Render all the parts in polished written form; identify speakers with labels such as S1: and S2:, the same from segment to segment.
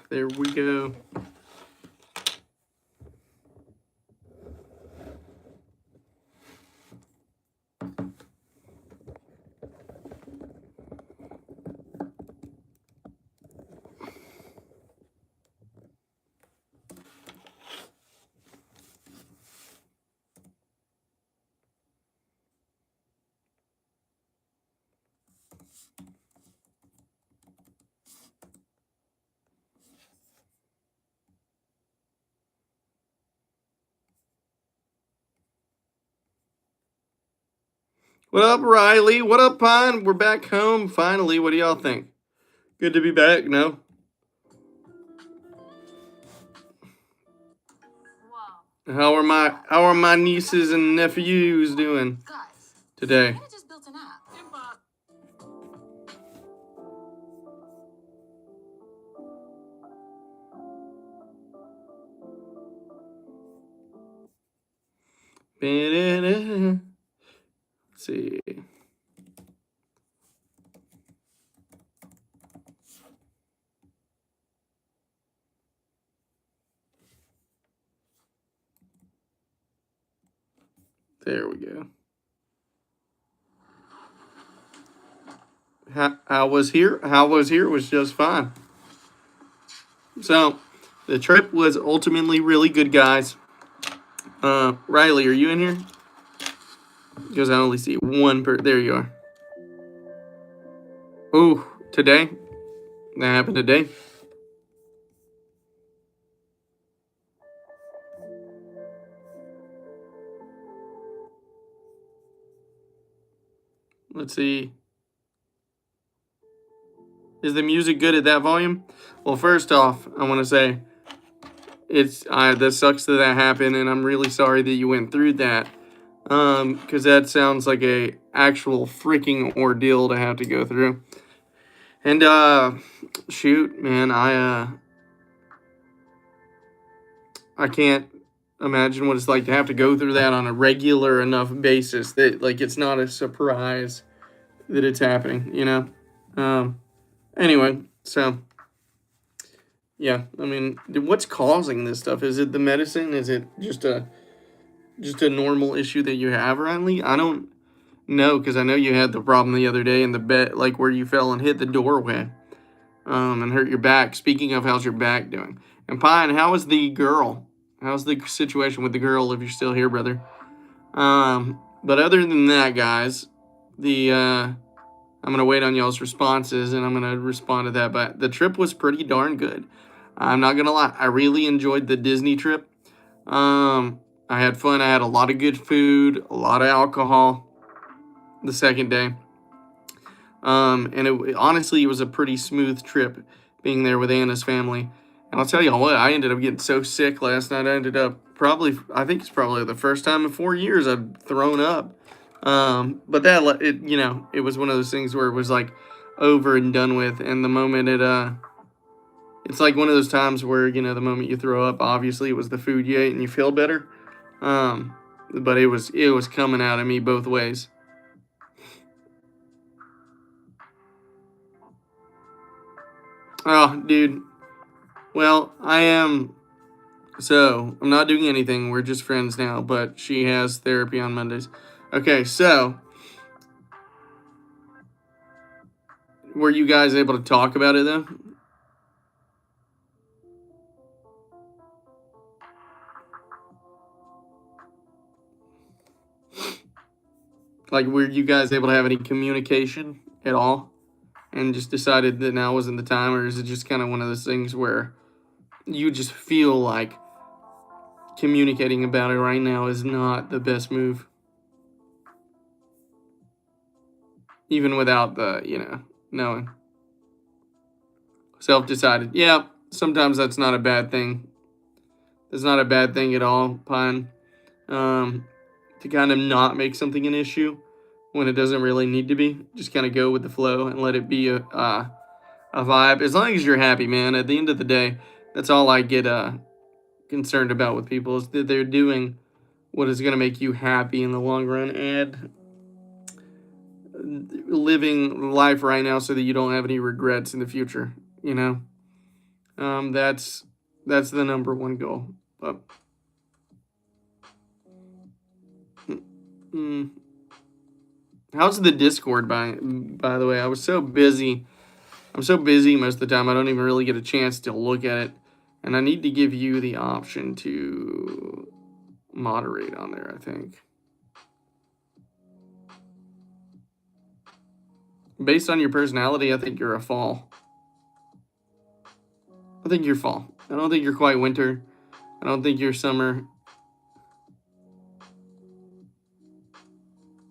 S1: There we go. What up, Riley? What up, Pine? We're back home finally. What do y'all think? Good to be back, no? How are my nieces and nephews doing today? Let's see. There we go. How was here? How was here was just fine. So, the trip was ultimately really good, guys. Riley, are you in here? Because I only see one there you are. Ooh, today? That happened today? Let's see. Is the music good at that volume? Well, first off, I want to say that sucks that happened, and I'm really sorry that you went through that. Because that sounds like a actual freaking ordeal to have to go through. And shoot, man, I can't imagine what it's like to have to go through that on a regular enough basis that like it's not a surprise that it's happening, you know. Anyway, so yeah, I mean, what's causing this stuff? Is it the medicine? Is it just a normal issue that you have, Riley? I don't know, because I know you had the problem the other day in the bed, like where you fell and hit the doorway, and hurt your back. Speaking of, how's your back doing? And Pine, how is the girl? How's the situation with the girl? If you're still here, brother. But other than that, guys, I'm gonna wait on y'all's responses, and I'm gonna respond to that. But the trip was pretty darn good. I'm not gonna lie. I really enjoyed the Disney trip. I had fun. I had a lot of good food, a lot of alcohol the second day. And honestly, it was a pretty smooth trip being there with Anna's family. And I'll tell you what, I ended up getting so sick last night. I ended up I think it's probably the first time in 4 years I've thrown up. But it was one of those things where it was like over and done with. And the moment it's like one of those times where, the moment you throw up, obviously it was the food you ate and you feel better. But it was coming out of me both ways. Oh, dude. Well, I'm not doing anything. We're just friends now, but she has therapy on Mondays. Okay, so were you guys able to talk about it though? Like, were you guys able to have any communication at all? And just decided that now wasn't the time? Or is it just kind of one of those things where you just feel like communicating about it right now is not the best move? Even without the, knowing. Self-decided. Yeah, sometimes that's not a bad thing. It's not a bad thing at all, Pine. To kind of not make something an issue when it doesn't really need to be. Just kind of go with the flow and let it be a vibe. As long as you're happy, man. At the end of the day, that's all I get concerned about with people, is that they're doing what is going to make you happy in the long run, and living life right now so that you don't have any regrets in the future, That's the number one goal. But mm, how's the Discord by the way? I was so busy. I'm so busy most of the time. I don't even really get a chance to look at it, and I need to give you the option to moderate on there. I think based on your personality, I think you're a fall. I think you're fall. I don't think you're quite winter. I don't think you're summer.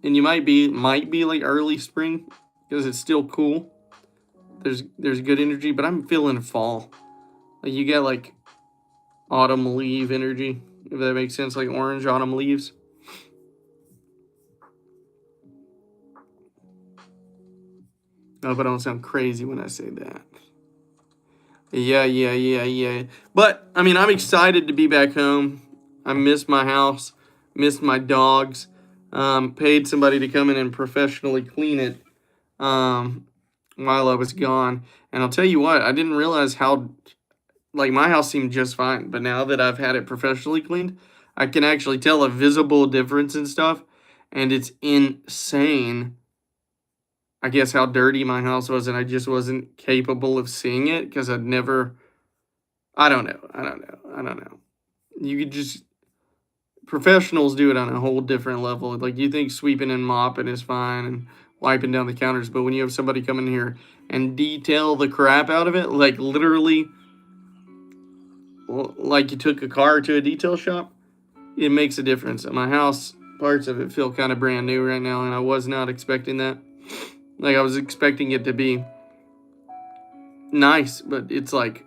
S1: And you might be like early spring because it's still cool. There's good energy, but I'm feeling fall. Like you get like autumn leaf energy, if that makes sense, like orange autumn leaves. I hope I don't sound crazy when I say that. Yeah. But I mean, I'm excited to be back home. I miss my house, miss my dogs. Paid somebody to come in and professionally clean it while I was gone. And I'll tell you what, I didn't realize how like my house seemed just fine, but now that I've had it professionally cleaned, I can actually tell a visible difference in stuff, and it's insane. I guess how dirty my house was, and I just wasn't capable of seeing it because I'd never. I don't know. You could just professionals do it on a whole different level. Like you think sweeping and mopping is fine and wiping down the counters, but when you have somebody come in here and detail the crap out of it, like literally, like you took a car to a detail shop, it makes a difference. At my house, parts of it feel kind of brand new right now, and I was not expecting that. Like I was expecting it to be nice, but it's like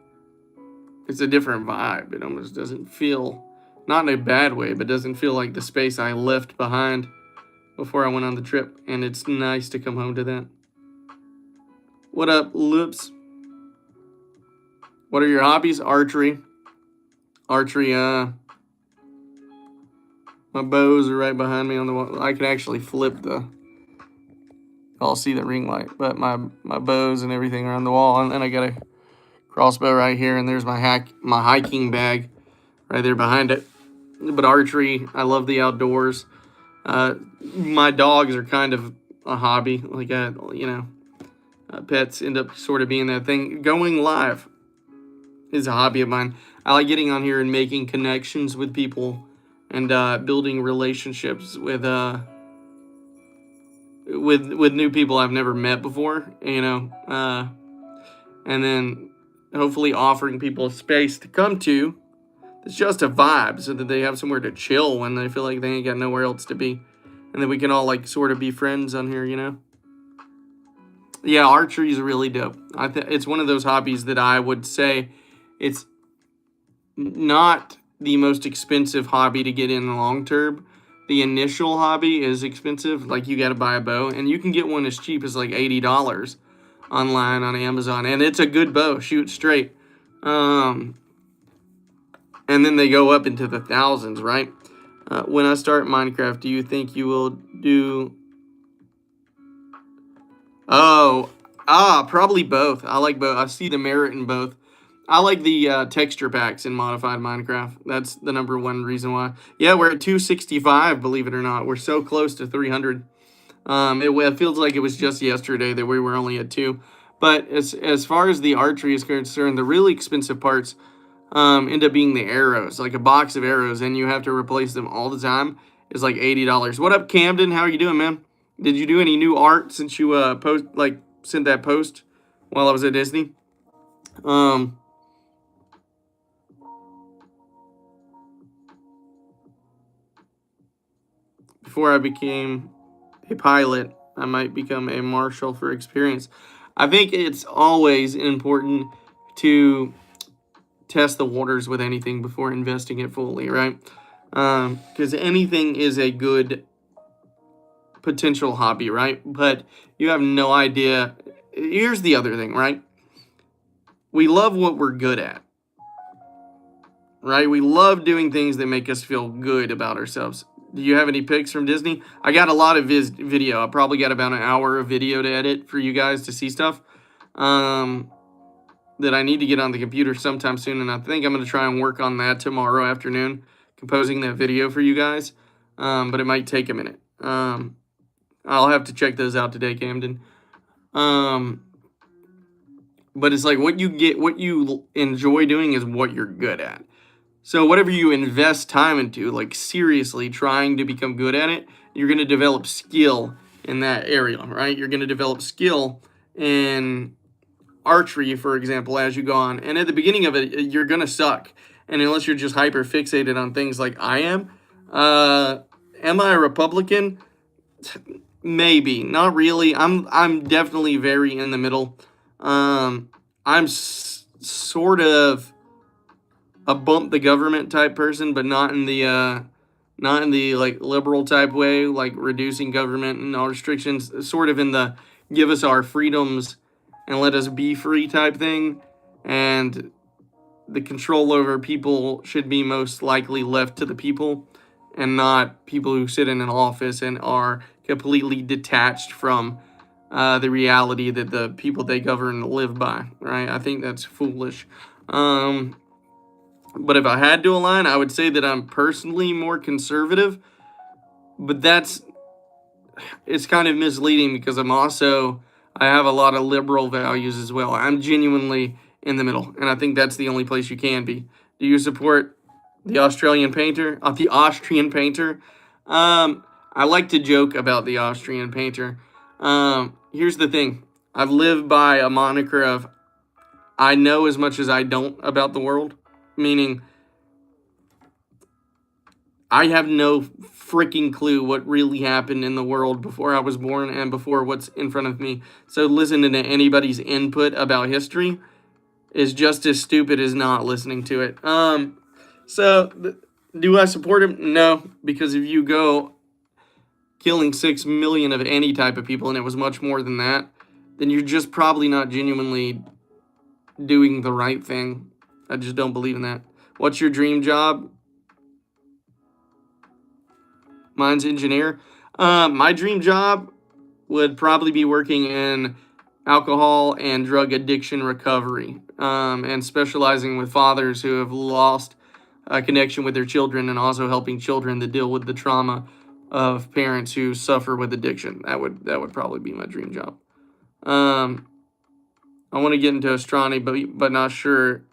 S1: it's a different vibe. It almost doesn't feel, not in a bad way, but doesn't feel like the space I left behind before I went on the trip. And it's nice to come home to that. What up, Loops? What are your hobbies? Archery. Archery, my bows are right behind me on the wall. I can actually flip the, I'll see the ring light, but my bows and everything are on the wall. And then I got a crossbow right here, and there's my hiking bag right there behind it. But archery, I love the outdoors. My dogs are kind of a hobby. Like pets end up sort of being that thing. Going live is a hobby of mine. I like getting on here and making connections with people and building relationships with new people I've never met before. And then hopefully offering people a space to come to. It's just a vibe so that they have somewhere to chill when they feel like they ain't got nowhere else to be. And then we can all like sort of be friends on here, Yeah, archery is really dope. It's one of those hobbies that I would say it's not the most expensive hobby to get in long term. The initial hobby is expensive. Like you got to buy a bow, and you can get one as cheap as like $80 online on Amazon, and it's a good bow. Shoot straight. And then they go up into the thousands, right? When I start Minecraft, do you think you will do... probably both. I like both. I see the merit in both. I like the texture packs in modified Minecraft. That's the number one reason why. Yeah, we're at 265, believe it or not. We're so close to 300. It feels like it was just yesterday that we were only at 2. But as far as the archery is concerned, the really expensive parts end up being the arrows, like a box of arrows, and you have to replace them all the time, is like $80. What up, Camden? How are you doing, man? Did you do any new art since you sent that post while I was at Disney? Before I became a pilot, I might become a marshal for experience. I think it's always important to test the waters with anything before investing it fully, right? Because anything is a good potential hobby, right? But you have no idea. Here's the other thing, right? We love what we're good at, right? We love doing things that make us feel good about ourselves. Do you have any picks from Disney? I got a lot of video. I probably got about an hour of video to edit for you guys to see stuff. That that I need to get on the computer sometime soon, and I think I'm going to try and work on that tomorrow afternoon, composing that video for you guys. But it might take a minute. I'll have to check those out today, Camden. But it's like what you enjoy doing is what you're good at. So whatever you invest time into, like seriously trying to become good at it, you're going to develop skill in that area, right? You're going to develop skill in archery, for example, as you go on. And at the beginning of it, you're going to suck. And unless you're just hyper fixated on things like I am I a Republican? Maybe, not really. I'm definitely very in the middle. I'm sort of a bump the government type person, but not in the like liberal type way, like reducing government and all restrictions. Sort of in the give us our freedoms and let us be free type thing. And the control over people should be most likely left to the people, and not people who sit in an office and are completely detached from the reality that the people they govern live by, right? I think that's foolish. But if I had to align, I would say that I'm personally more conservative, but it's kind of misleading because I have a lot of liberal values as well. I'm genuinely in the middle, and I think that's the only place you can be. Do you support the Austrian painter? I like to joke about the Austrian painter. Here's the thing. I've lived by a moniker of I know as much as I don't about the world, meaning I have no freaking clue what really happened in the world before I was born and before what's in front of me. So listening to anybody's input about history is just as stupid as not listening to it. Do I support him? No, because if you go killing 6 million of any type of people, and it was much more than that, then you're just probably not genuinely doing the right thing. I just don't believe in that. What's your dream job? Mine's engineer. My dream job would probably be working in alcohol and drug addiction recovery, and specializing with fathers who have lost a connection with their children, and also helping children to deal with the trauma of parents who suffer with addiction. That would probably be my dream job. I want to get into astronomy, but not sure.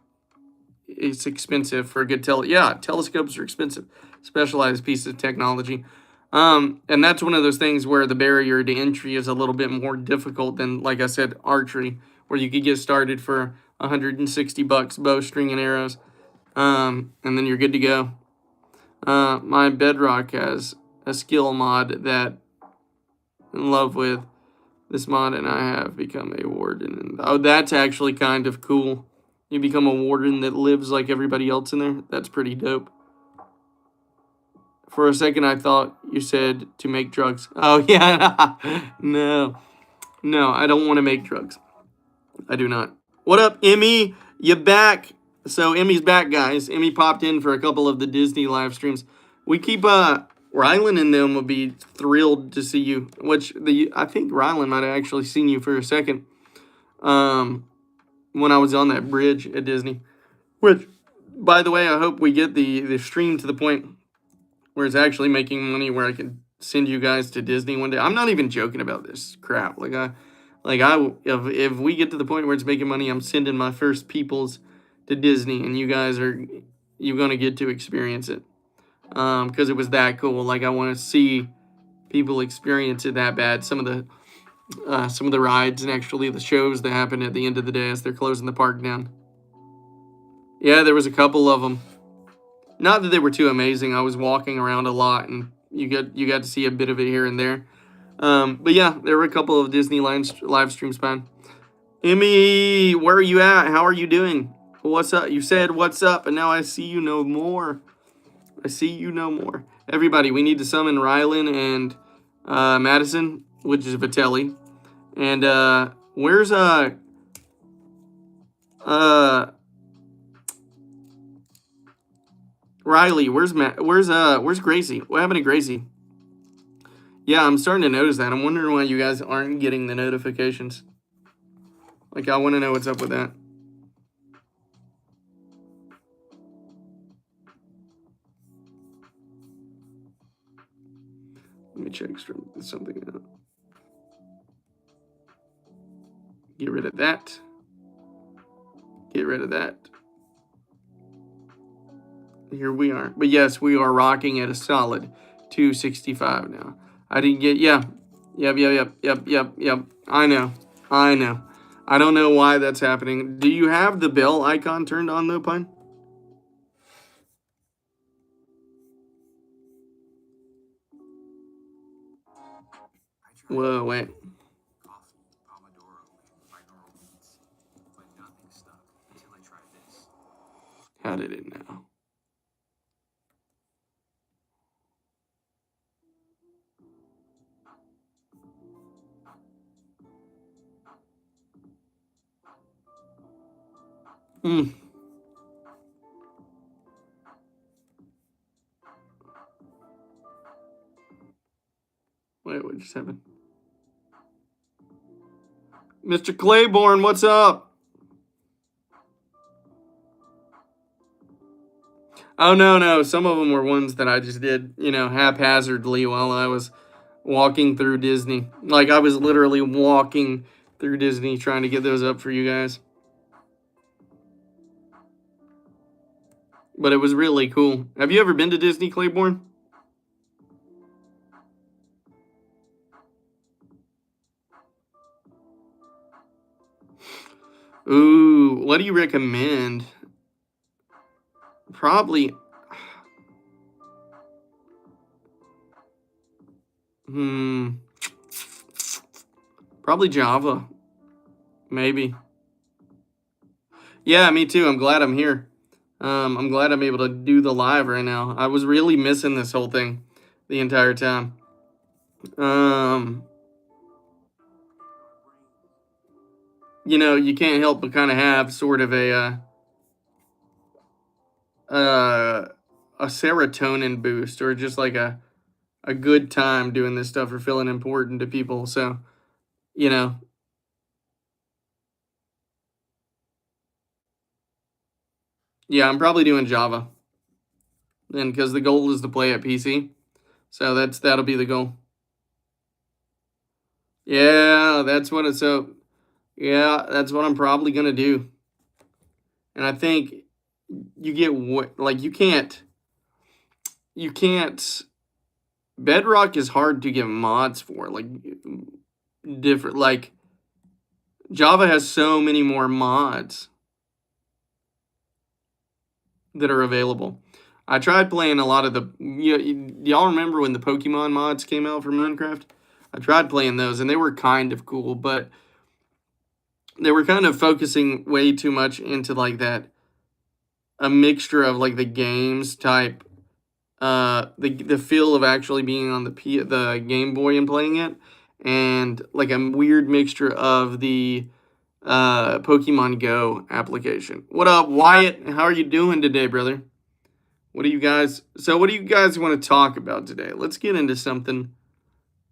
S1: It's expensive for a good telescopes are expensive. Specialized piece of technology. And that's one of those things where the barrier to entry is a little bit more difficult than, like I said, archery, where you could get started for $160 bowstring and arrows, and then you're good to go. My Bedrock has a skill mod that I'm in love with this mod, and I have become a warden. Oh, that's actually kind of cool. You become a warden that lives like everybody else in there. That's pretty dope. For a second, I thought you said to make drugs. Oh, yeah. No, I don't want to make drugs. I do not. What up, Emmy? You back? So Emmy's back, guys. Emmy popped in for a couple of the Disney live streams. We keep Rylan and them will be thrilled to see you. I think Rylan might have actually seen you for a second. When I was on that bridge at Disney. Which, by the way, I hope we get the stream to the point where it's actually making money, where I can send you guys to Disney one day. I'm not even joking about this crap. If we get to the point where it's making money, I'm sending my first peoples to Disney, and you're gonna get to experience it. Because it was that cool. Like, I want to see people experience it that bad. Some of the rides and actually the shows that happen at the end of the day as they're closing the park down. Yeah, there was a couple of them. Not that they were too amazing. I was walking around a lot, and you got to see a bit of it here and there. But yeah, there were a couple of Disney live streams, man. Emmy, where are you at? How are you doing? What's up? You said what's up, and now I see you no more. Everybody, we need to summon Rylan and Madison, which is Vitelli. And where's Riley? Where's Gracie? What happened to Gracie? Yeah, I'm starting to notice that. I'm wondering why you guys aren't getting the notifications. Like, I want to know what's up with that. me check something out. Get rid of that. Get rid of that. Here we are. But yes, we are rocking at a solid 265 now. I didn't get, yeah. Yep. I know. I don't know why that's happening. Do you have the bell icon turned on though, Pine? Whoa, wait. How did it now? Wait, what just happened? Mr. Claiborne, what's up? Oh, no. Some of them were ones that I just did, haphazardly while I was walking through Disney. Like, I was literally walking through Disney trying to get those up for you guys. But it was really cool. Have you ever been to Disney, Claiborne? Ooh, what do you recommend? Probably. Probably Java. Maybe. Yeah, me too. I'm glad I'm here. I'm glad I'm able to do the live right now. I was really missing this whole thing the entire time. You can't help but kind of have sort of a serotonin boost, or just like a good time doing this stuff, or feeling important to people. So, yeah, I'm probably doing Java, and because the goal is to play at PC, so that'll be the goal. Yeah, that's what it's so. Yeah, that's what I'm probably gonna do. And I think you get what, like, you can't. Bedrock is hard to get mods for, like, different, like, Java has so many more mods that are available. I tried playing a lot of the, y'all remember when the Pokemon mods came out for Minecraft? I tried playing those, and they were kind of cool, but they were kind of focusing way too much into, like, a mixture of, like, the games type, the feel of actually being on the Game Boy and playing it, and like a weird mixture of the Pokemon Go application. What up, Wyatt? How are you doing today, brother? What do you guys want to talk about today? Let's get into something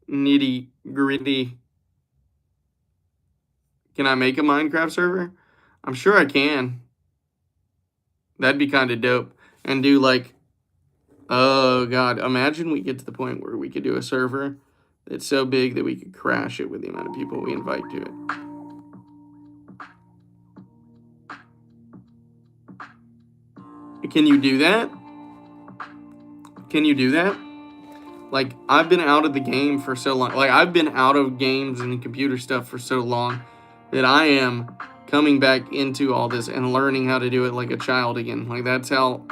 S1: nitty gritty. Can I make a Minecraft server? I'm sure I can. That'd be kind of dope. And do, like, oh god, imagine we get to the point where we could do a server that's so big that we could crash it with the amount of people we invite to it. Can you do that? Like, I've been out of the game for so long. Like, I've been out of games and computer stuff for so long that I am coming back into all this and learning how to do it like a child again. Like, that's how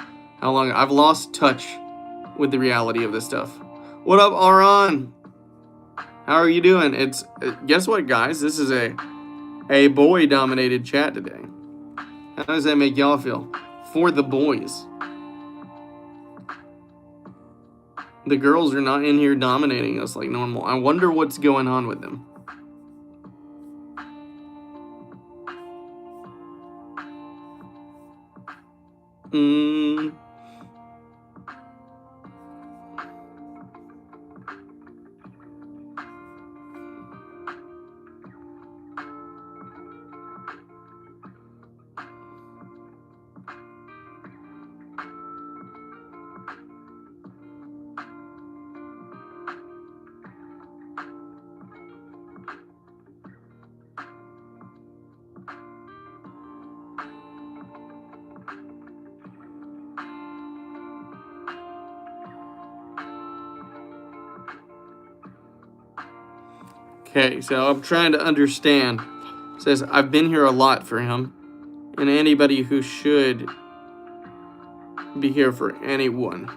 S1: long I've lost touch with the reality of this stuff. What up, Aron? How are you doing? Guess what, guys? This is a boy-dominated chat today. How does that make y'all feel? For the boys. The girls are not in here dominating us like normal. I wonder what's going on with them. Okay, so I'm trying to understand. It says, I've been here a lot for him, and anybody who should be here for anyone.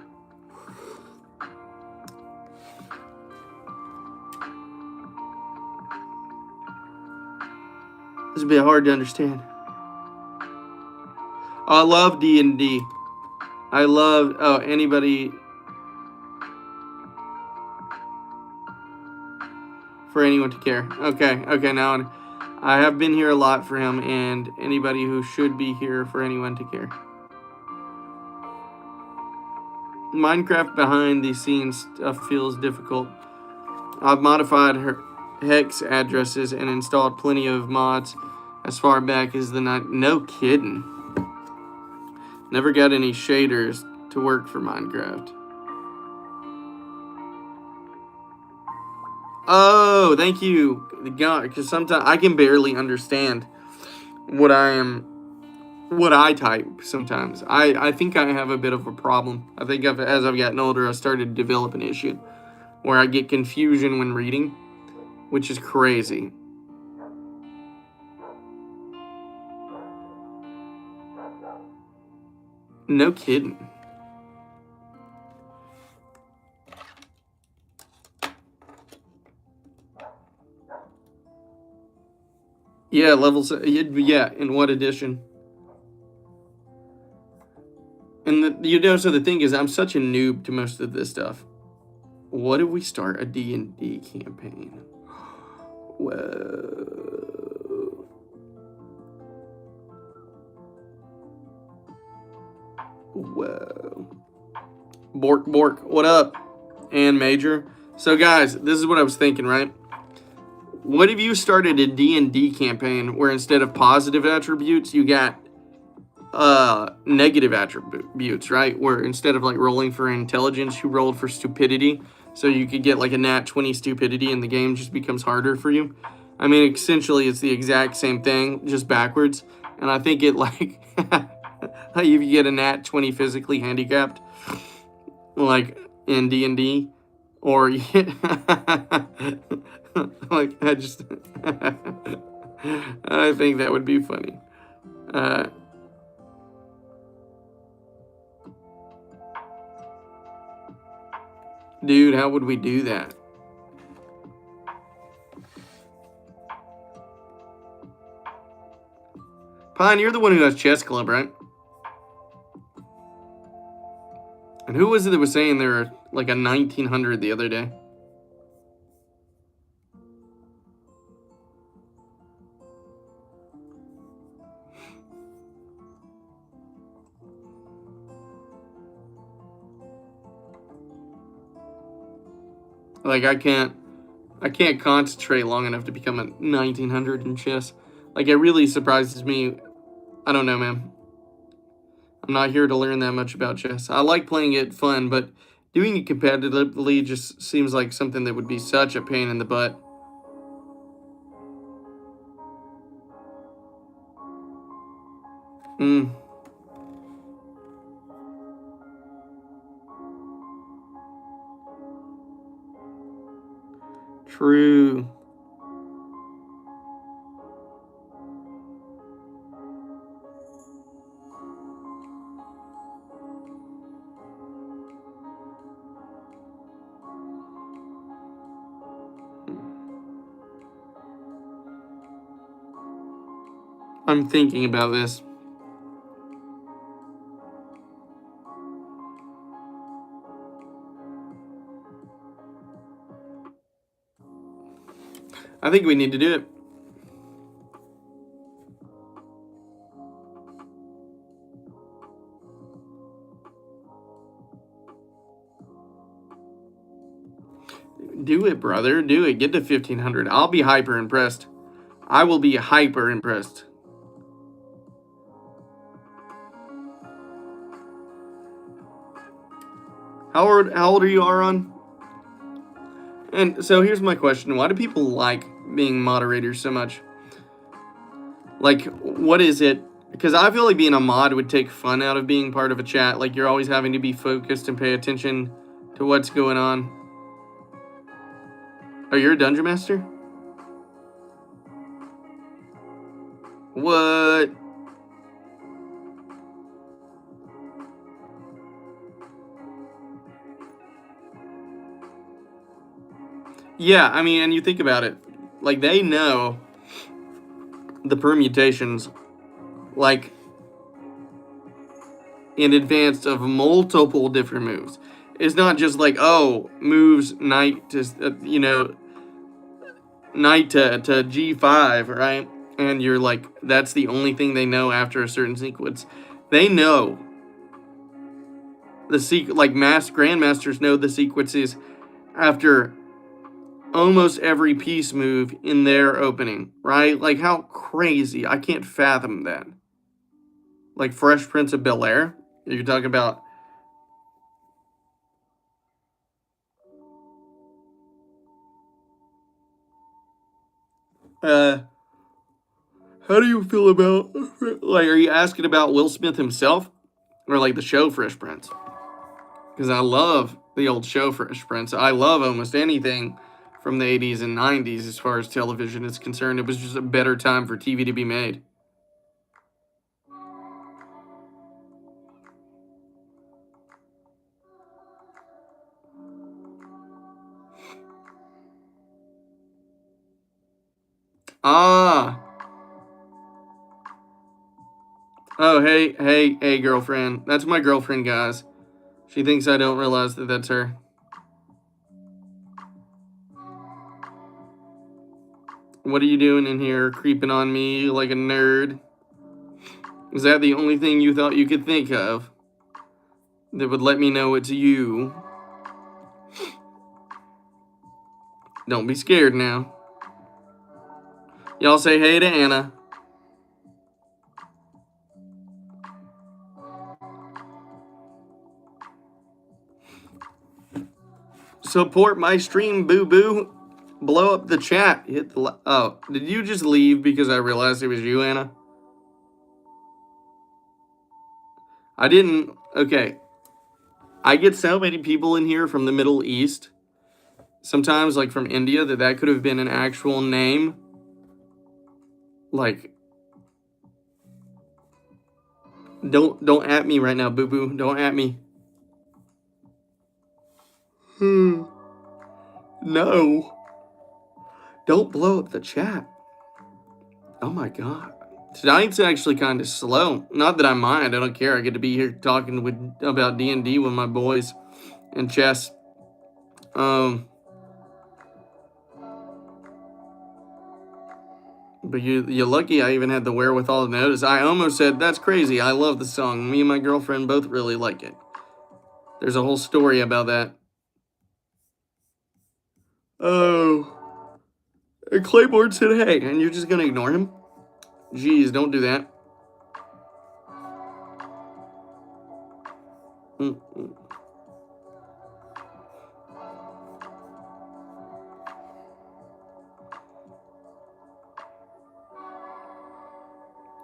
S1: It's a bit hard to understand. I love D&D. I love, anybody for anyone to care. Okay, now I have been here a lot for him and anybody who should be here for anyone to care. Minecraft behind the scenes stuff feels difficult. I've modified her hex addresses and installed plenty of mods as far back as the night. No kidding. Never got any shaders to work for Minecraft. Oh, thank you, God, because sometimes I can barely understand what I type sometimes. I think I have a bit of a problem. I think as I've gotten older, I started to develop an issue where I get confusion when reading, which is crazy. No kidding. Yeah, yeah, in what edition? And so the thing is, I'm such a noob to most of this stuff. What if we start a D&D campaign? Whoa. Whoa. Bork, what up? And Major. So guys, this is what I was thinking, right? What if you started a D&D campaign where instead of positive attributes, you got negative attributes, right? Where instead of like rolling for intelligence, you rolled for stupidity. So you could get like a nat 20 stupidity and the game just becomes harder for you. I mean, essentially it's the exact same thing, just backwards. And I think it like, if you get a nat 20 physically handicapped, like in D&D, or like I think that would be funny. Dude, how would we do that? Pine, you're the one who has chess club, right? And who was it that was saying there were like a 1900 the other day? Like I can't concentrate long enough to become a 1900 in chess. Like it really surprises me. I don't know, man. I'm not here to learn that much about chess. I like playing it fun, but doing it competitively just seems like something that would be such a pain in the butt. True. I'm thinking about this. I think we need to do it. Do it, brother. Do it. Get to 1500. I'll be hyper impressed. I will be hyper impressed. How old are you, Aaron? And so here's my question. Why do people like being moderators so much? Like, what is it? Because I feel like being a mod would take fun out of being part of a chat. Like, you're always having to be focused and pay attention to what's going on. Oh, you're a dungeon master? What? Yeah, I mean, and you think about it, like they know the permutations, like in advance of multiple different moves. It's not just like, oh, moves knight to knight to g5, right? And you're like, that's the only thing they know after a certain sequence. They know like grandmasters know the sequences after almost every piece move in their opening, right? Like how crazy! I can't fathom that. Like Fresh Prince of Bel-Air, you're talking about. Uh, how do you feel about, like, are you asking about Will Smith himself or like the show Fresh Prince? Because I love the old show Fresh Prince. I love almost anything from the 80s and 90s as far as television is concerned. It was just a better time for TV to be made. Ah. Oh, hey, girlfriend. That's my girlfriend, guys. She thinks I don't realize that that's her. What are you doing in here, creeping on me like a nerd? Is that the only thing you thought you could think of that would let me know it's you? Don't be scared now. Y'all say hey to Anna. Support my stream, boo-boo. Blow up the chat. Hit the... Oh, did you just leave because I realized it was you, Anna? I didn't... Okay. I get so many people in here from the Middle East, sometimes like from India, that could have been an actual name. Like, don't at me right now, boo-boo. Don't at me. No. Don't blow up the chat. Oh my god. Tonight's actually kind of slow. Not that I mind. I don't care. I get to be here talking about D&D with my boys and chess. But you're lucky I even had the wherewithal to notice. I almost said, that's crazy. I love the song. Me and my girlfriend both really like it. There's a whole story about that. Oh. And Claiborne said, hey, and you're just going to ignore him? Jeez, don't do that. Mm-mm.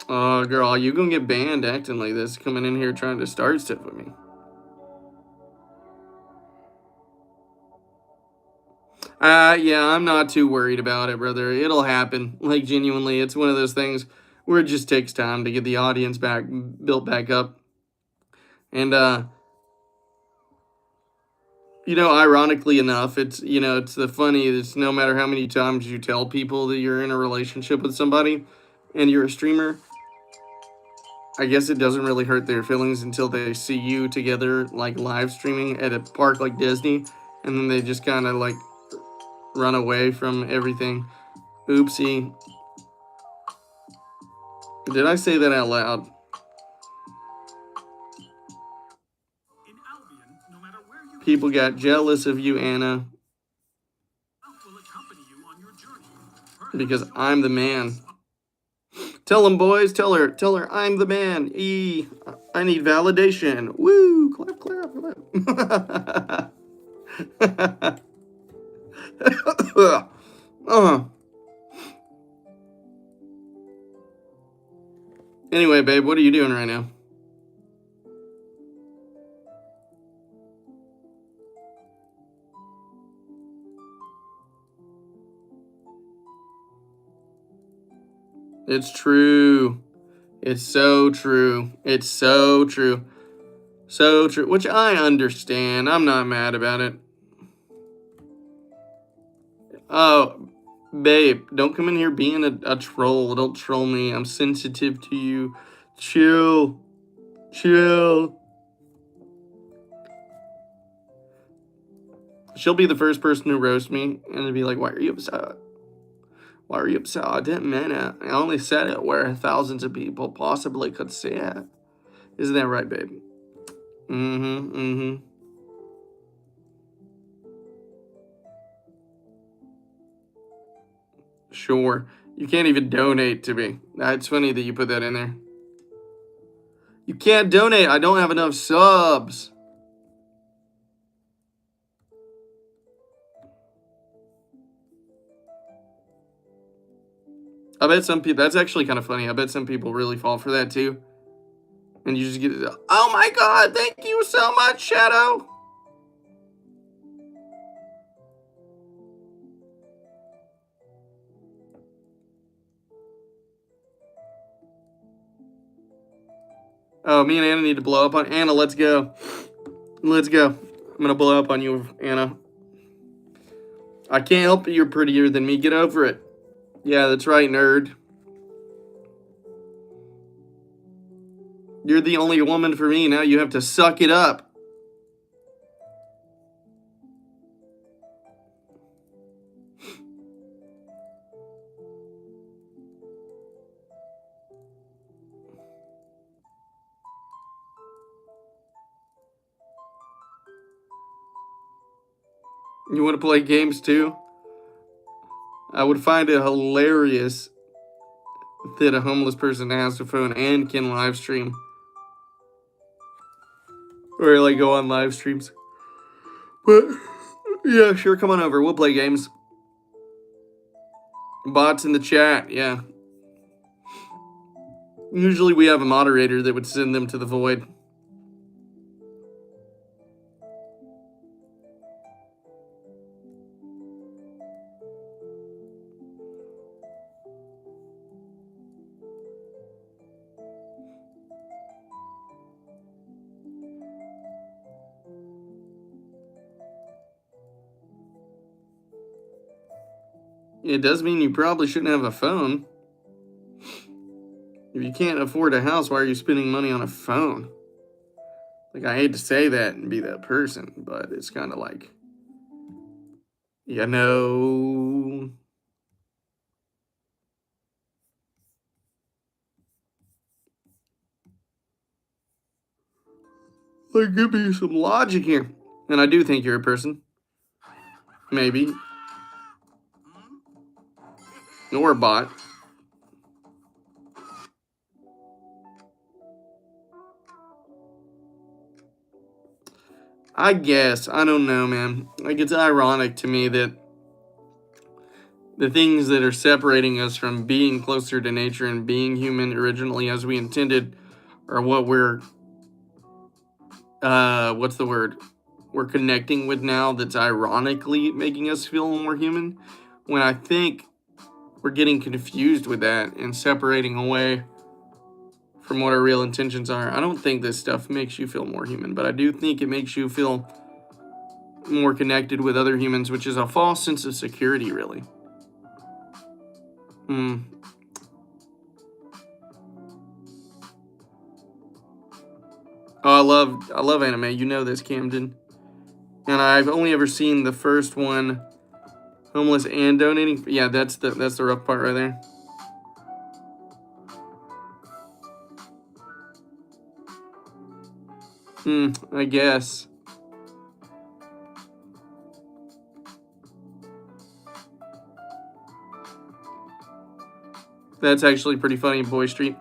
S1: Oh, girl, you gonna get banned acting like this, coming in here trying to start stuff with me. Yeah, I'm not too worried about it, brother. It'll happen. Like, genuinely, it's one of those things where it just takes time to get the audience built back up. And, ironically enough, it's the funny, it's no matter how many times you tell people that you're in a relationship with somebody and you're a streamer, I guess it doesn't really hurt their feelings until they see you together, like, live streaming at a park like Disney, and then they just kind of, like, run away from everything. Oopsie. Did I say that out loud? People got jealous of you, Anna. Because I'm the man. Tell them, boys. Tell her I'm the man. I need validation. Woo! Clap, clap, clap. Anyway, babe, what are you doing right now? It's true. It's so true. It's so true. So true. Which I understand. I'm not mad about it. Oh, babe, don't come in here being a troll. Don't troll me. I'm sensitive to you. Chill. Chill. She'll be the first person to roast me and it'll be like, why are you upset? Why are you upset? I didn't mean it. I only said it where thousands of people possibly could see it. Isn't that right, babe? Mm-hmm, mm-hmm. Sure. You can't even donate to me. It's funny that you put that in there. You can't donate. I don't have enough subs. I bet some people, that's actually kind of funny. I bet some people really fall for that too. And you just get, oh my God, thank you so much, Shadow. Oh, me and Anna need to blow up on Anna. Let's go. Let's go. I'm going to blow up on you, Anna. I can't help it. You're prettier than me. Get over it. Yeah, that's right, nerd. You're the only woman for me. Now you have to suck it up. You want to play games too? I would find it hilarious that a homeless person has a phone and can live stream. Or like go on live streams. But yeah, sure, come on over. We'll play games. Bots in the chat, yeah. Usually we have a moderator that would send them to the void. It does mean you probably shouldn't have a phone. If you can't afford a house, why are you spending money on a phone? Like, I hate to say that and be that person, but it's kind of like, you know. There could be some logic here. And I do think you're a person. Maybe. Or a bot. I guess. I don't know, man. Like, it's ironic to me that the things that are separating us from being closer to nature and being human originally as we intended are what we're, what's the word? We're connecting with now that's ironically making us feel more human. When I think we're getting confused with that and separating away from what our real intentions are. I don't think this stuff makes you feel more human, but I do think it makes you feel more connected with other humans, which is a false sense of security, really. Oh, I love anime. You know this, Camden. And I've only ever seen the first one, homeless and donating. Yeah, that's the rough part right there. I guess. That's actually pretty funny, Boy Street,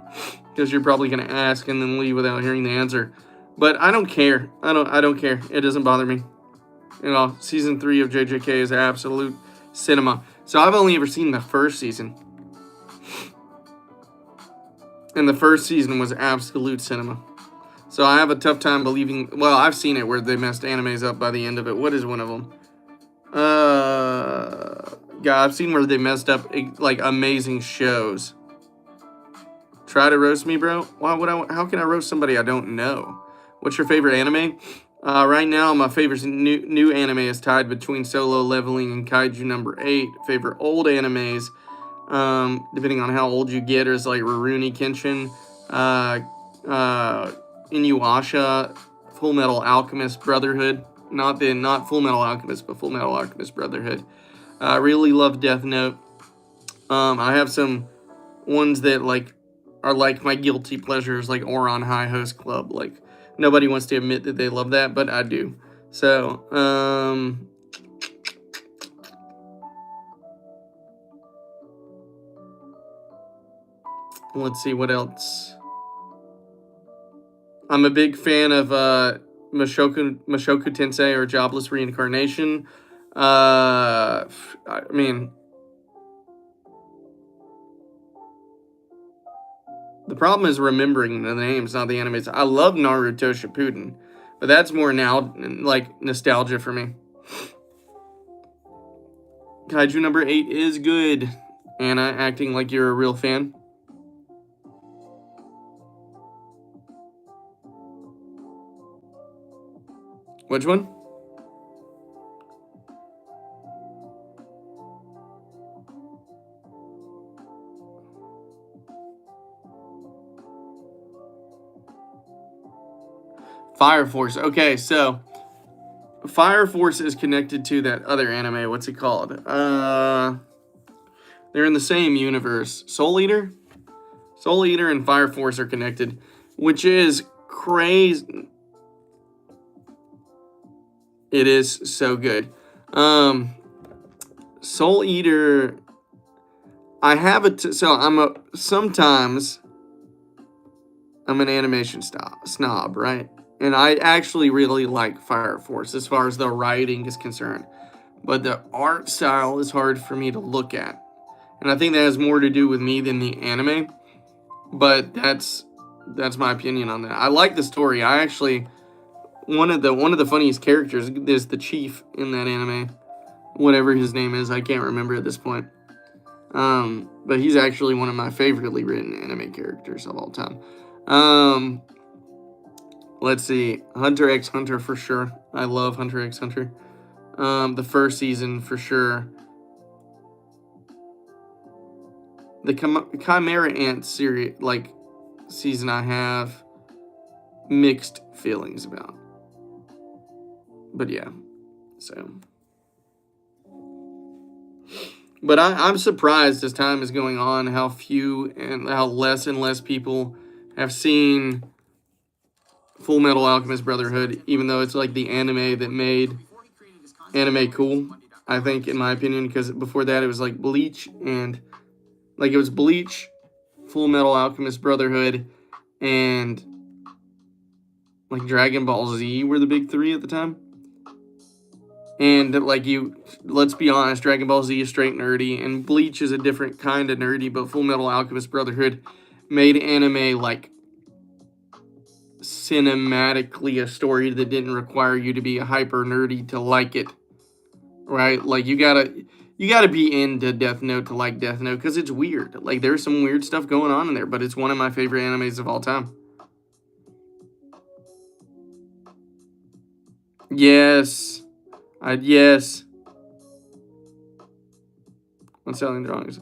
S1: because you're probably gonna ask and then leave without hearing the answer. But I don't care. I don't care. It doesn't bother me. You know, season 3 of JJK is absolute cinema. So I've only ever seen the first season. And the first season was absolute cinema. So I have a tough time believing... Well, I've seen it where they messed animes up by the end of it. What is one of them? Yeah, I've seen where they messed up, like, amazing shows. Try to roast me, bro. Why would I? How can I roast somebody I don't know? What's your favorite anime? Right now, my favorite new anime is tied between Solo Leveling and Kaiju number 8. Favorite old animes, depending on how old you get, is like Rurouni Kenshin, Inuyasha, Full Metal Alchemist Brotherhood. Not Full Metal Alchemist, but Full Metal Alchemist Brotherhood. I really love Death Note. I have some ones that like are like my guilty pleasures, like Oron High Host Club. Like nobody wants to admit that they love that, but I do. So, let's see what else. I'm a big fan of Mushoku Tensei or Jobless Reincarnation. I mean, the problem is remembering the names, not the animes. I love Naruto Shippuden, but that's more now like nostalgia for me. Kaiju number 8 is good. Anna acting like you're a real fan. Which one? Fire Force. Okay, so Fire Force is connected to that other anime. What's it called? They're in the same universe. Soul Eater? Soul Eater and Fire Force are connected, which is crazy. It is so good. Soul Eater. I have sometimes I'm an animation snob, right? And I actually really like Fire Force as far as the writing is concerned. But the art style is hard for me to look at. And I think that has more to do with me than the anime. But that's my opinion on that. I like the story. I actually one of the funniest characters is the chief in that anime. Whatever his name is, I can't remember at this point. But he's actually one of my favoritely written anime characters of all time. Let's see. Hunter x Hunter for sure. I love Hunter x Hunter. The first season for sure. The Chimera Ant series, like season, I have mixed feelings about. But yeah, so. But I'm surprised as time is going on how few and how less and less people have seen Full Metal Alchemist Brotherhood, even though it's like the anime that made anime cool, I think, in my opinion, because before that it was like Bleach and like it was Bleach, Full Metal Alchemist Brotherhood, and like Dragon Ball Z were the big three at the time. And like let's be honest, Dragon Ball Z is straight nerdy, and Bleach is a different kind of nerdy, but Full Metal Alchemist Brotherhood made anime like cinematically a story that didn't require you to be a hyper nerdy to like it, right? Like you gotta be into Death Note to like Death Note, because it's weird. Like there's some weird stuff going on in there, but it's one of my favorite animes of all time. Yes. Yes. I'm selling drawings.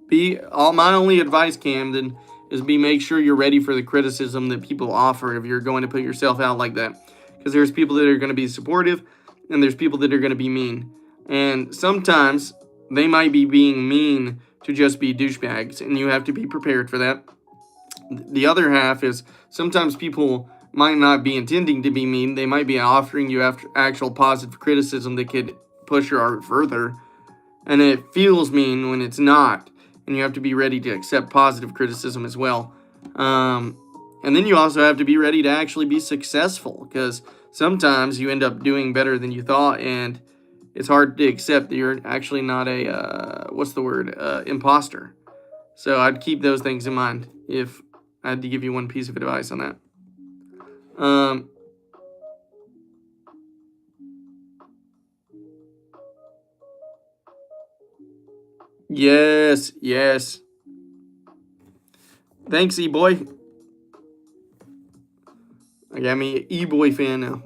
S1: My only advice, Camden, is make sure you're ready for the criticism that people offer if you're going to put yourself out like that. Because there's people that are going to be supportive, and there's people that are going to be mean. And sometimes they might be being mean to just be douchebags, and you have to be prepared for that. The other half is sometimes people might not be intending to be mean. They might be offering you actual positive criticism that could push your art further. And it feels mean when it's not. And you have to be ready to accept positive criticism as well. And then you also have to be ready to actually be successful, because sometimes you end up doing better than you thought, and it's hard to accept that you're actually not a, imposter. So I'd keep those things in mind if I had to give you one piece of advice on that. Yes, yes. Thanks, E-Boy. I got me an E-Boy fan now.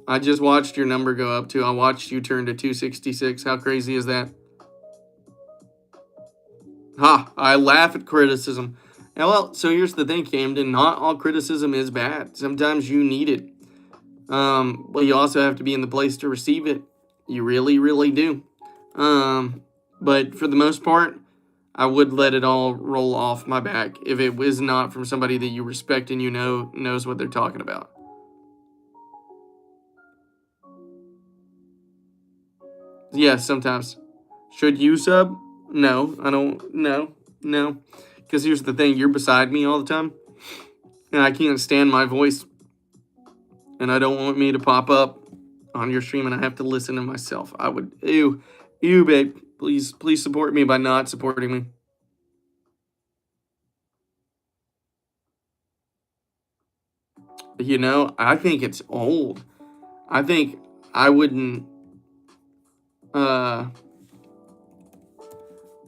S1: I just watched your number go up too. I watched you turn to 266. How crazy is that? Ha! I laugh at criticism. Now, well, so here's the thing, Camden. Not all criticism is bad. Sometimes you need it. But you also have to be in the place to receive it. You really, really do. But for the most part, I would let it all roll off my back if it was not from somebody that you respect and you know knows what they're talking about. Yes, sometimes. Should you sub? No, I don't. No, no. Because here's the thing: you're beside me all the time, and I can't stand my voice, and I don't want me to pop up on your stream, and I have to listen to myself. I would. Ew, babe. Please support me by not supporting me. You know, I think it's old. I think I wouldn't. Uh,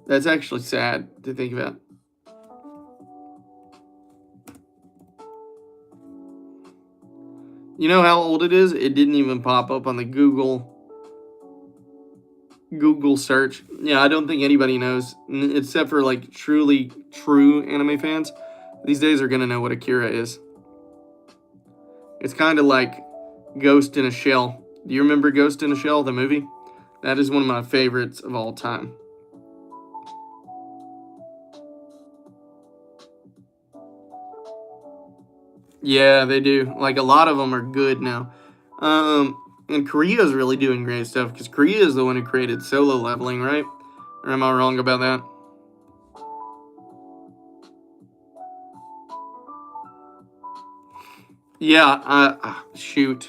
S1: that's actually sad to think about. You know how old it is? It didn't even pop up on the Google search. Yeah, I don't think anybody knows, except for like truly true anime fans. These days are gonna know what Akira is. It's kind of like Ghost in a Shell. Do you remember Ghost in a Shell, the movie? That is one of my favorites of all time. Yeah, they do. Like a lot of them are good now. And Korea's really doing great stuff because Korea is the one who created solo leveling, right? Or am I wrong about that? Yeah, shoot.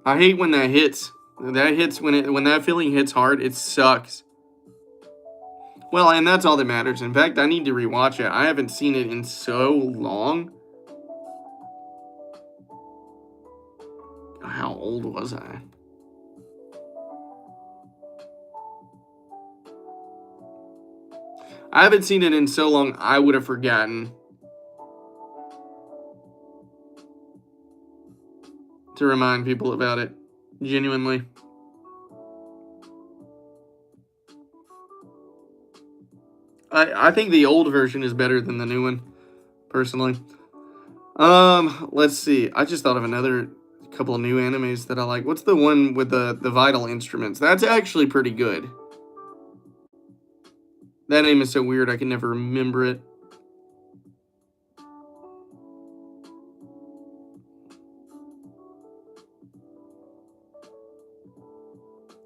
S1: I hate when that hits. That hits when that feeling hits hard. It sucks. Well, and that's all that matters. In fact, I need to rewatch it. I haven't seen it in so long. How old was I? I haven't seen it in so long. I would have forgotten to remind people about it. Genuinely. I think the old version is better than the new one, personally. Let's see. I just thought of another couple of new animes that I like. What's the one with the vital instruments? That's actually pretty good. That name is so weird I can never remember it.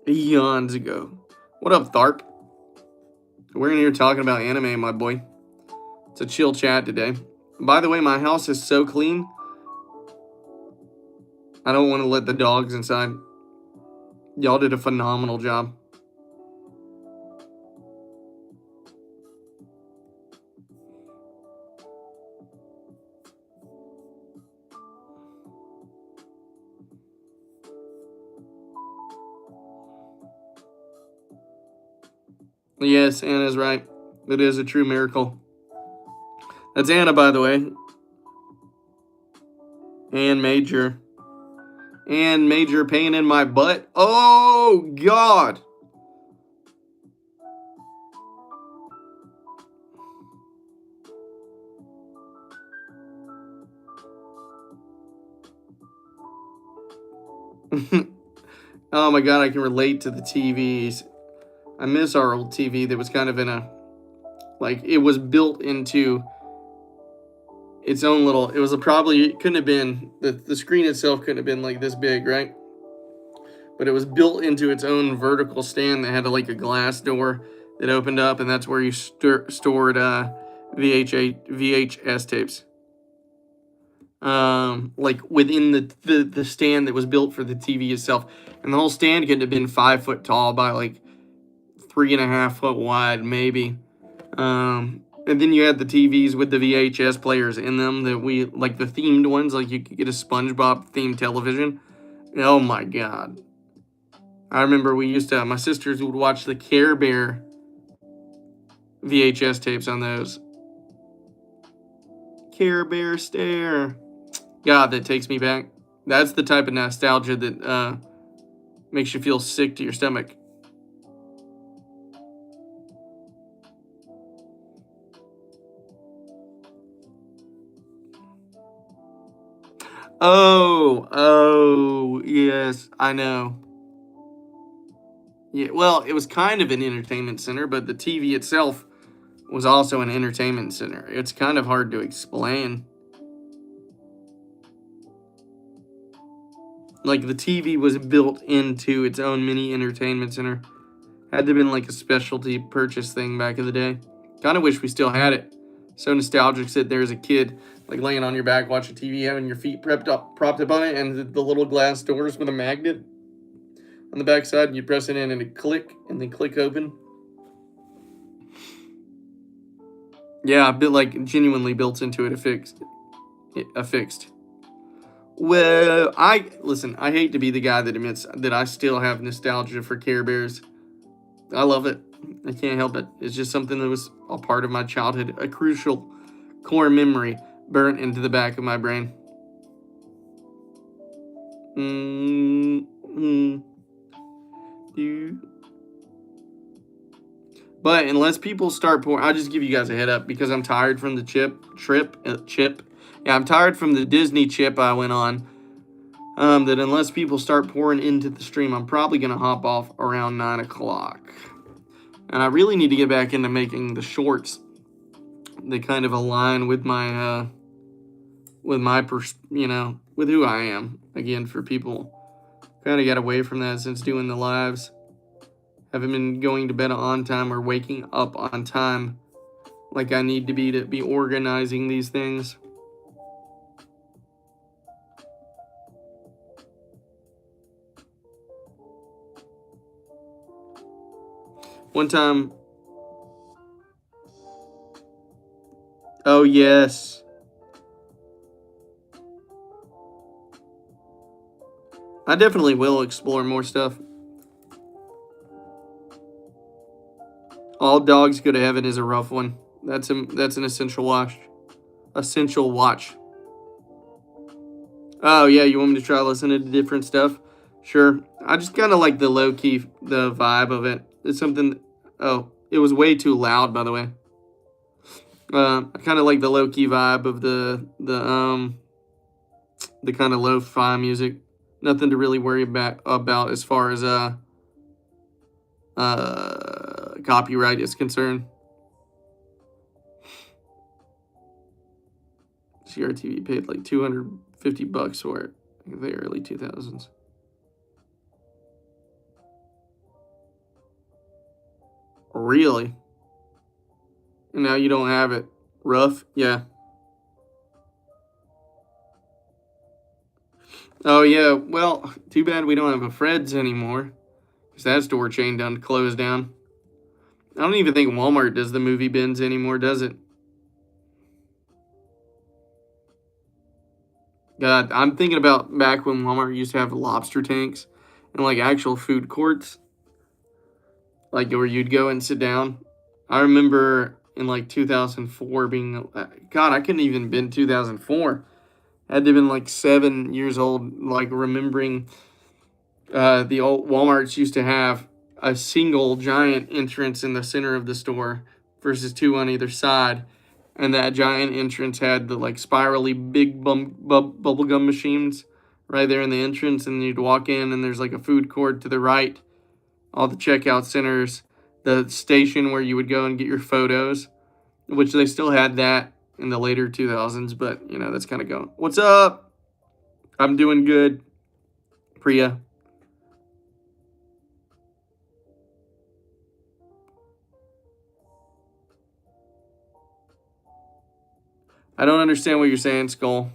S1: Eons ago. What up, Tharp? We're in here talking about anime, my boy. It's a chill chat today. By the way, my house is so clean. I don't want to let the dogs inside. Y'all did a phenomenal job. Yes, Anna's right. It is a true miracle. That's Anna, by the way. And Major. And Major pain in my butt. Oh, God. Oh, my God, I can relate to the TVs. I miss our old TV that was kind of in a... Like, it was built into its own little... It was it couldn't have been... The screen itself couldn't have been, like, this big, right? But it was built into its own vertical stand that had, like, a glass door that opened up, and that's where you stored VHS tapes. Like within the stand that was built for the TV itself, and the whole stand could have been 5 foot tall by like 3.5 foot wide, maybe. And then you had the TVs with the VHS players in them that we like the themed ones, like you could get a SpongeBob themed television. Oh my God. I remember we used to, my sisters would watch the Care Bear VHS tapes on those. Care Bear stare. God, that takes me back. That's the type of nostalgia that makes you feel sick to your stomach. Oh, yes, I know. Yeah, well, it was kind of an entertainment center, but the TV itself was also an entertainment center. It's kind of hard to explain. Like the TV was built into its own mini entertainment center. Had to have been like a specialty purchase thing back in the day. Kind of wish we still had it. So nostalgic sitting there as a kid, like laying on your back watching TV, having your feet propped up on it, and the little glass doors with a magnet on the back side, and you press it in and it click, and then click open. Yeah, a bit like genuinely built into it, affixed. Well, I hate to be the guy that admits that I still have nostalgia for Care Bears. I love it. I can't help it. It's just something that was a part of my childhood, a crucial core memory burnt into the back of my brain. Mm-hmm. But unless people start pouring, I'll just give you guys a head up because I'm tired from the chip. Yeah, I'm tired from the Disney chip I went on. That unless people start pouring into the stream, I'm probably gonna hop off around 9 o'clock. And I really need to get back into making the shorts. They kind of align with my with who I am. Again, for people, kind of got away from that since doing the lives. Haven't been going to bed on time or waking up on time like I need to be organizing these things. One time, oh yes, I definitely will explore more stuff. All dogs go to heaven is a rough one. That's an essential watch. Essential watch. Oh yeah, you want me to try listening to different stuff? Sure. I just kind of like the low key, the vibe of it. It's something. Oh, it was way too loud, by the way. I kind of like the low key vibe of the kind of lo-fi music. Nothing to really worry about as far as copyright is concerned. CRTV paid like $250 for it in the early 2000s. Really? And now you don't have it. Rough? Yeah. Oh, yeah. Well, too bad we don't have a Fred's anymore. Because that store chain done closed down. I don't even think Walmart does the movie bins anymore, does it? God, I'm thinking about back when Walmart used to have lobster tanks and like actual food courts. Like where you'd go and sit down. I remember in like 2004 being, God, I couldn't even been 2004. I had to have been like 7 years old, like remembering the old Walmarts used to have a single giant entrance in the center of the store versus two on either side. And that giant entrance had the like spirally big bubblegum machines right there in the entrance. And you'd walk in and there's like a food court to the right, all the checkout centers, the station where you would go and get your photos, which they still had that in the later 2000s. But, that's kind of going. What's up? I'm doing good. Priya. I don't understand what you're saying, Skull.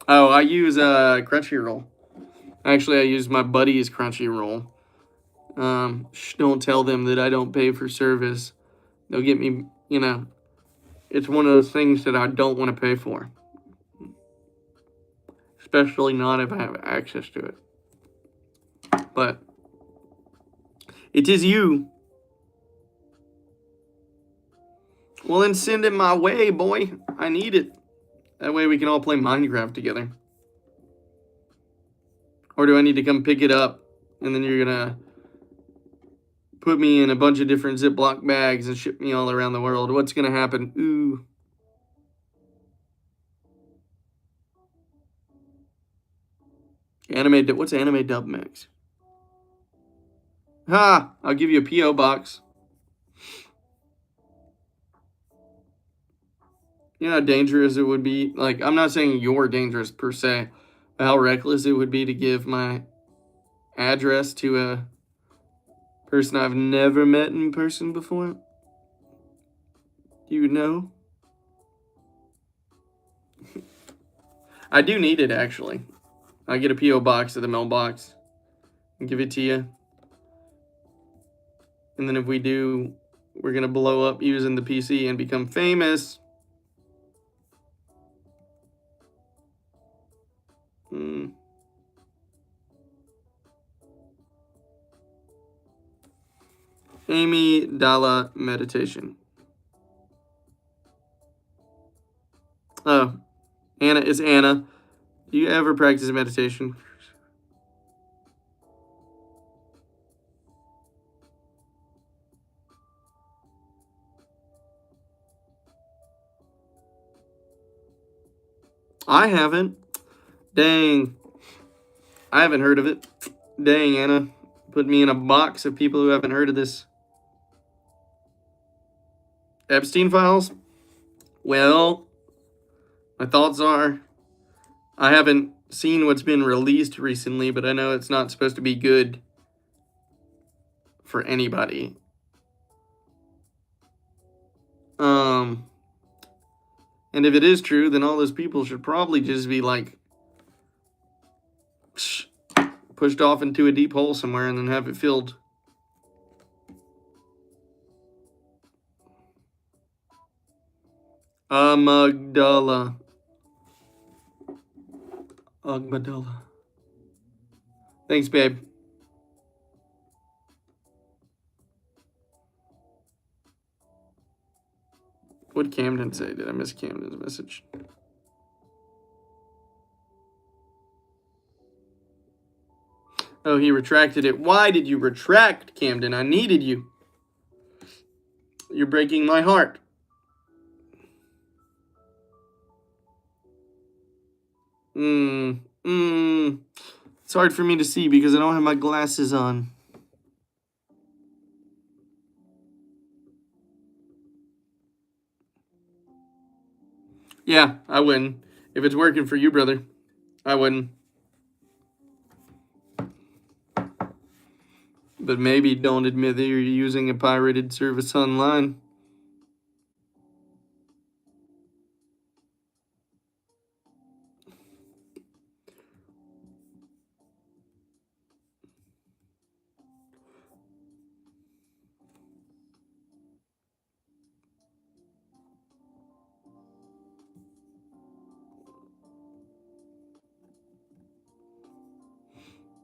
S1: Oh, I use Crunchyroll. Actually, I use my buddy's Crunchyroll. Don't tell them that I don't pay for service. They'll get me, it's one of those things that I don't want to pay for. especially not if I have access to it. But it is you. Well, then send it my way, boy. I need it. That way we can all play Minecraft together. Or do I need to come pick it up and then you're gonna put me in a bunch of different Ziploc bags and ship me all around the world? What's gonna happen? Ooh. What's anime dub mix? Ha! I'll give you a P.O. box. You know how dangerous it would be? Like, I'm not saying you're dangerous per se, but how reckless it would be to give my address to a person I've never met in person before. Do you know? I do need it, actually. I get a P.O. box at the mailbox and give it to you. And then if we do, we're going to blow up using the PC and become famous. Amy Dalla Meditation. Oh, Anna is Anna. Do you ever practice meditation? I haven't. Dang. I haven't heard of it. Dang, Anna. Put me in a box of people who haven't heard of this. Epstein files? Well, my thoughts are I haven't seen what's been released recently, but I know it's not supposed to be good for anybody. And if it is true, then all those people should probably just be like pushed off into a deep hole somewhere and then have it filled. Amygdala. Thanks, babe. What did Camden say? Did I miss Camden's message? Oh, he retracted it. Why did you retract, Camden? I needed you. You're breaking my heart. It's hard for me to see because I don't have my glasses on. Yeah, I wouldn't. If it's working for you, brother, I wouldn't. But maybe don't admit that you're using a pirated service online.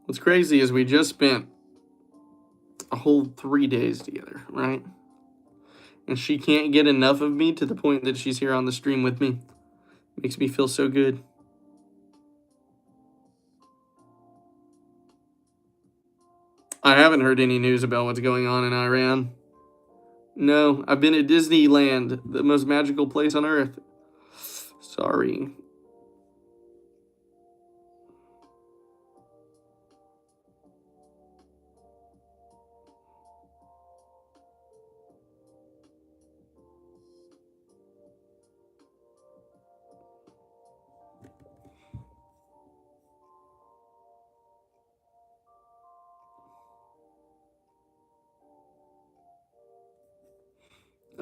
S1: What's crazy is we just spent a whole 3 days together, right? And she can't get enough of me to the point that she's here on the stream with me. Makes me feel so good. I haven't heard any news about what's going on in Iran. No, I've been at Disneyland, the most magical place on earth. Sorry.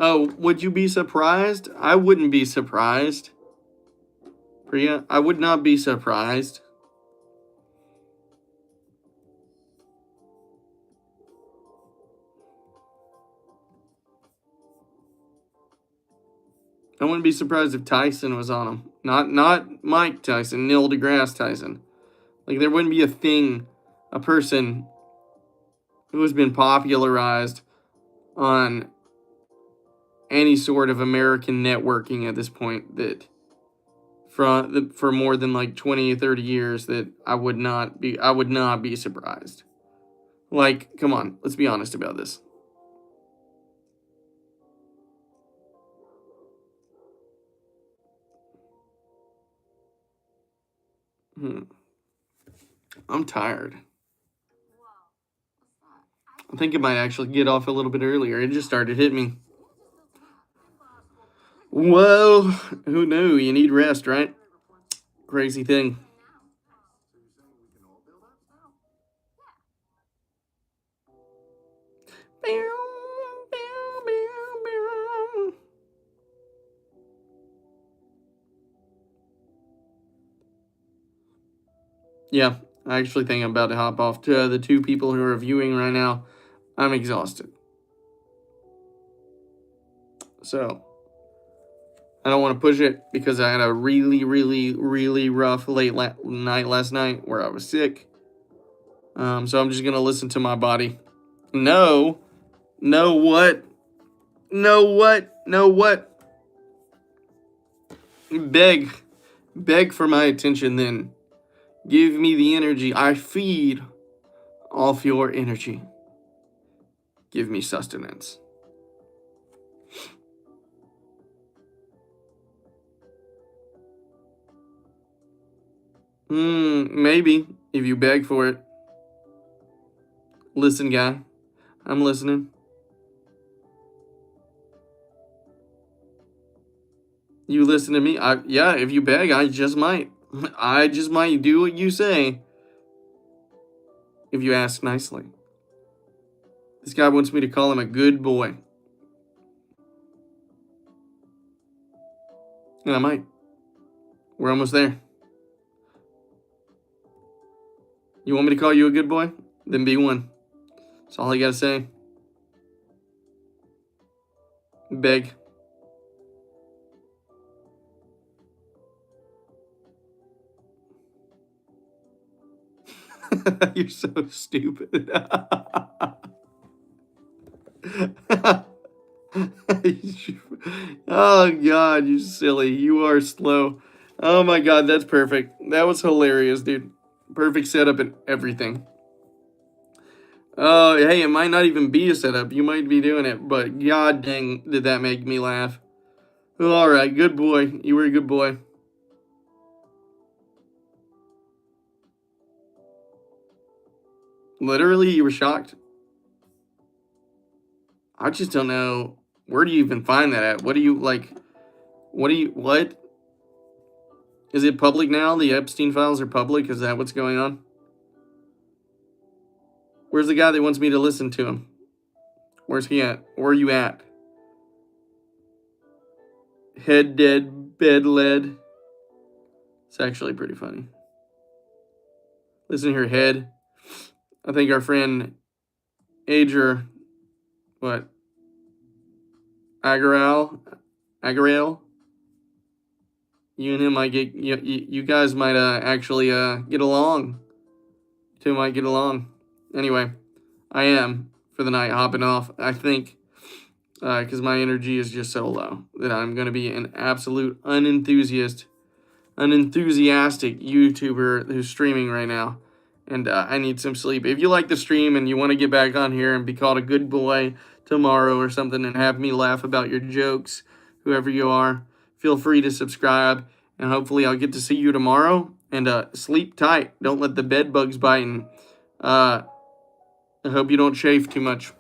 S1: Oh, would you be surprised? I wouldn't be surprised. Priya, I would not be surprised. I wouldn't be surprised if Tyson was on him. Not Mike Tyson, Neil deGrasse Tyson. Like, there wouldn't be a person who has been popularized on any sort of American networking at this point that for more than like 20 or 30 years that I would not be surprised. Like, come on, let's be honest about this. I'm tired. I think it might actually get off a little bit earlier. It just started hitting me. Well, who knew? You need rest, right? Crazy thing. Yeah, I actually think I'm about to hop off to the two people who are viewing right now. I'm exhausted. So, I don't want to push it because I had a really, really, really rough night last night where I was sick. So I'm just going to listen to my body. No what? Beg for my attention then. Give me the energy. I feed off your energy. Give me sustenance. Maybe, if you beg for it. Listen, guy. I'm listening. You listen to me? Yeah, if you beg, I just might. I just might do what you say. If you ask nicely. This guy wants me to call him a good boy. And I might. We're almost there. You want me to call you a good boy? Then be one. That's all I gotta say. Beg. You're so stupid. Oh, God, you silly. You are slow. Oh, my God, that's perfect. That was hilarious, dude. Perfect setup and everything. Oh, hey, it might not even be a setup. You might be doing it, but God dang, did that make me laugh. All right, good boy. You were a good boy. Literally, you were shocked? I just don't know. Where do you even find that at? What do you, like, what? Is it public now? The Epstein files are public? Is that what's going on? Where's the guy that wants me to listen to him? Where's he at? Where are you at? Head dead, bed led. It's actually pretty funny. Listen here, head. I think our friend Ager, what? Agarel? You and him might get, you guys might actually get along. Two might get along. Anyway, I am, for the night, hopping off. I think, because my energy is just so low, that I'm going to be an absolute unenthusiastic YouTuber who's streaming right now. And I need some sleep. If you like the stream and you want to get back on here and be called a good boy tomorrow or something and have me laugh about your jokes, whoever you are, feel free to subscribe. And hopefully I'll get to see you tomorrow. And sleep tight. Don't let the bed bugs bite. And I hope you don't chafe too much.